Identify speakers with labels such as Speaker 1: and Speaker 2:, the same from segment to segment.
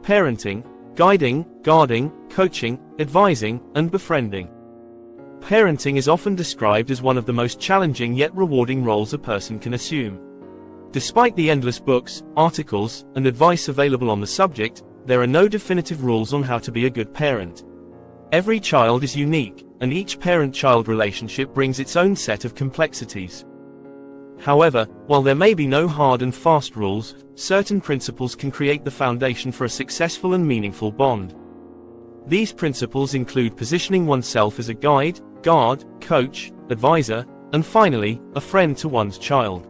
Speaker 1: parenting, guiding, guarding, coaching, advising, and befriending. Parenting is often described as one of the most challenging yet rewarding roles a person can assume. Despite the endless books, articles, and advice available on the subject, there are no definitive rules on how to be a good parent. Every child is unique, and each parent-child relationship brings its own set of complexities. However, while there may be no hard and fast rules, certain principles can create the foundation for a successful and meaningful bond. These principles include positioning oneself as a guide, guard, coach, advisor, and finally, a friend to one's child.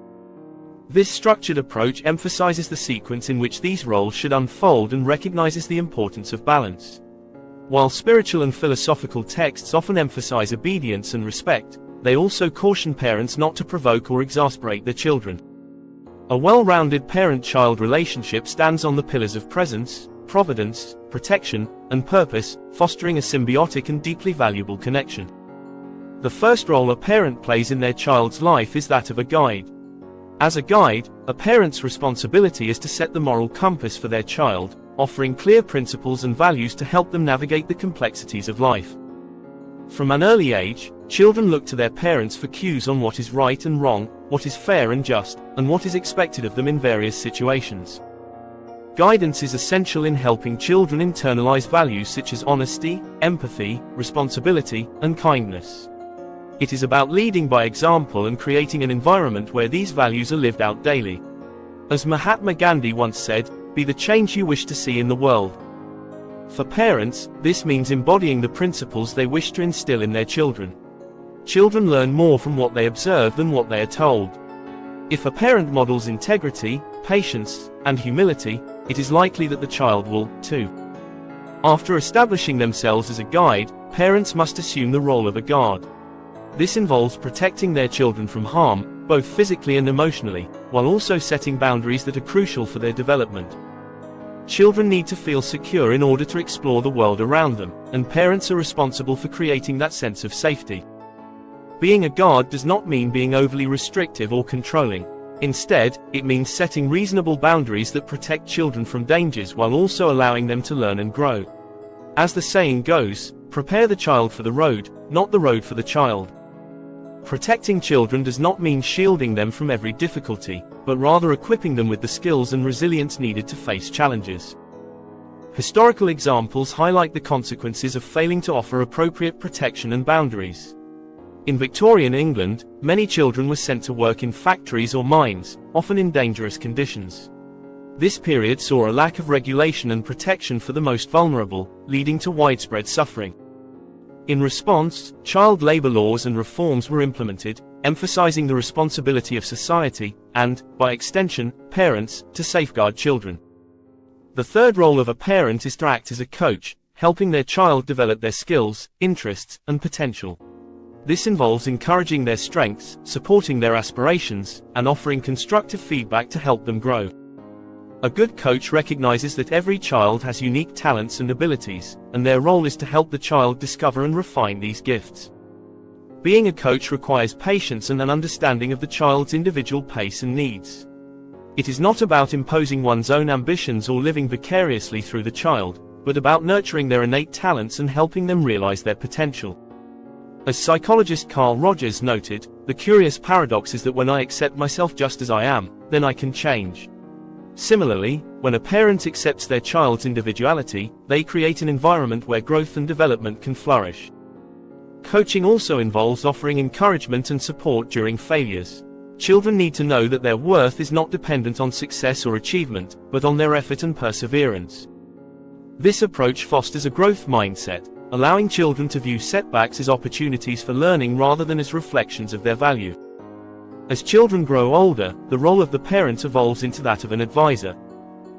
Speaker 1: This structured approach emphasizes the sequence in which these roles should unfold and recognizes the importance of balance. While spiritual and philosophical texts often emphasize obedience and respect, they also caution parents not to provoke or exasperate their children. A well-rounded parent-child relationship stands on the pillars of presence, providence, protection, and purpose, fostering a symbiotic and deeply valuable connection. The first role a parent plays in their child's life is that of a guide. As a guide, a parent's responsibility is to set the moral compass for their child, offering clear principles and values to help them navigate the complexities of life. From an early age, children look to their parents for cues on what is right and wrong, what is fair and just, and what is expected of them in various situations. Guidance is essential in helping children internalize values such as honesty, empathy, responsibility, and kindness. It is about leading by example and creating an environment where these values are lived out daily. As Mahatma Gandhi once said, "Be the change you wish to see in the world." For parents, this means embodying the principles they wish to instill in their children. Children learn more from what they observe than what they are told. If a parent models integrity, patience, and humility, it is likely that the child will, too. After establishing themselves as a guide, parents must assume the role of a guard. This involves protecting their children from harm, both physically and emotionally, while also setting boundaries that are crucial for their development. Children need to feel secure in order to explore the world around them, and parents are responsible for creating that sense of safety. Being a guard does not mean being overly restrictive or controlling. Instead, it means setting reasonable boundaries that protect children from dangers while also allowing them to learn and grow. As the saying goes, prepare the child for the road, not the road for the child. Protecting children does not mean shielding them from every difficulty, but rather equipping them with the skills and resilience needed to face challenges. Historical examples highlight the consequences of failing to offer appropriate protection and boundaries. In Victorian England, many children were sent to work in factories or mines, often in dangerous conditions. This period saw a lack of regulation and protection for the most vulnerable, leading to widespread suffering. In response, child labor laws and reforms were implemented, emphasizing the responsibility of society, and, by extension, parents, to safeguard children. The third role of a parent is to act as a coach, helping their child develop their skills, interests, and potential. This involves encouraging their strengths, supporting their aspirations, and offering constructive feedback to help them grow. A good coach recognizes that every child has unique talents and abilities, and their role is to help the child discover and refine these gifts. Being a coach requires patience and an understanding of the child's individual pace and needs. It is not about imposing one's own ambitions or living vicariously through the child, but about nurturing their innate talents and helping them realize their potential. As psychologist Carl Rogers noted, the curious paradox is that when I accept myself just as I am, then I can change. Similarly, when a parent accepts their child's individuality, they create an environment where growth and development can flourish. Coaching also involves offering encouragement and support during failures. Children need to know that their worth is not dependent on success or achievement, but on their effort and perseverance. This approach fosters a growth mindset, allowing children to view setbacks as opportunities for learning rather than as reflections of their value. As children grow older, the role of the parent evolves into that of an advisor.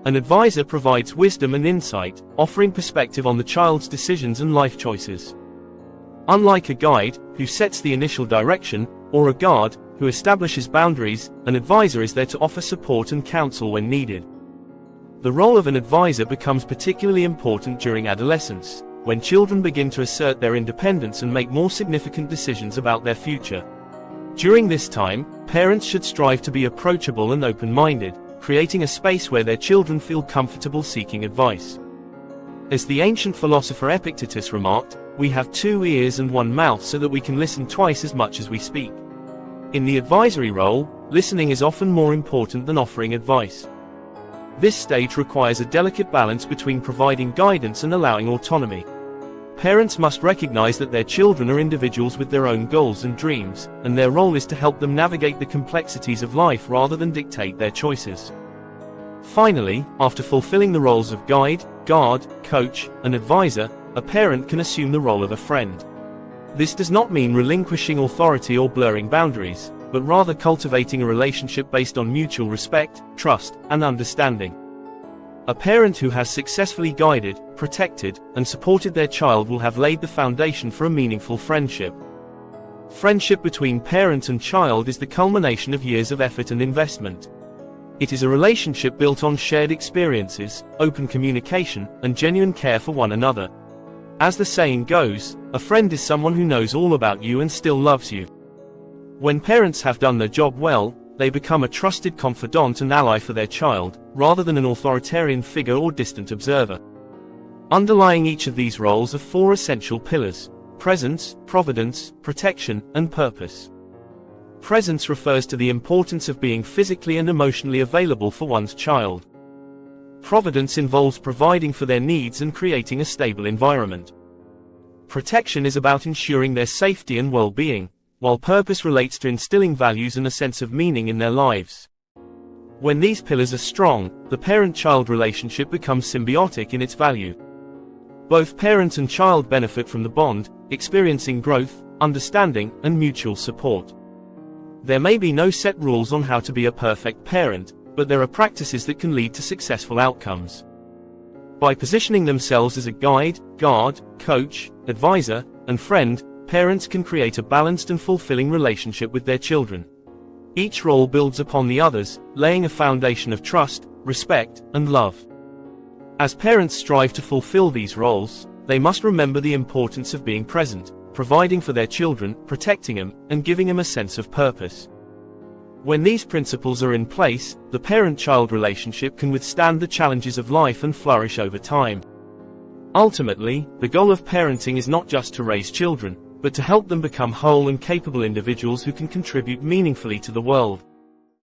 Speaker 1: An advisor provides wisdom and insight, offering perspective on the child's decisions and life choices. Unlike a guide, who sets the initial direction, or a guard, who establishes boundaries, an advisor is there to offer support and counsel when needed. The role of an advisor becomes particularly important during adolescence, when children begin to assert their independence and make more significant decisions about their future. During this time, parents should strive to be approachable and open-minded, creating a space where their children feel comfortable seeking advice. As the ancient philosopher Epictetus remarked, we have 2 ears and 1 mouth so that we can listen twice as much as we speak. In the advisory role, listening is often more important than offering advice. This stage requires a delicate balance between providing guidance and allowing autonomy. Parents must recognize that their children are individuals with their own goals and dreams, and their role is to help them navigate the complexities of life rather than dictate their choices. Finally, after fulfilling the roles of guide, guard, coach, and advisor, a parent can assume the role of a friend. This does not mean relinquishing authority or blurring boundaries, but rather cultivating a relationship based on mutual respect, trust, and understanding. A parent who has successfully guided, protected, and supported their child will have laid the foundation for a meaningful friendship. Friendship between parent and child is the culmination of years of effort and investment. It is a relationship built on shared experiences, open communication, and genuine care for one another. As the saying goes, a friend is someone who knows all about you and still loves you. When parents have done their job well, they become a trusted confidant and ally for their child, rather than an authoritarian figure or distant observer. Underlying each of these roles are 4 essential pillars: presence, providence, protection, and purpose. Presence refers to the importance of being physically and emotionally available for one's child. Providence involves providing for their needs and creating a stable environment. Protection is about ensuring their safety and well-being, while purpose relates to instilling values and a sense of meaning in their lives. When these pillars are strong, the parent-child relationship becomes symbiotic in its value. Both parent and child benefit from the bond, experiencing growth, understanding, and mutual support. There may be no set rules on how to be a perfect parent, but there are practices that can lead to successful outcomes. By positioning themselves as a guide, guard, coach, advisor, and friend, parents can create a balanced and fulfilling relationship with their children. Each role builds upon the others, laying a foundation of trust, respect, and love. As parents strive to fulfill these roles, they must remember the importance of being present, providing for their children, protecting them, and giving them a sense of purpose. When these principles are in place, the parent-child relationship can withstand the challenges of life and flourish over time. Ultimately, the goal of parenting is not just to raise children, but to help them become whole and capable individuals who can contribute meaningfully to the world.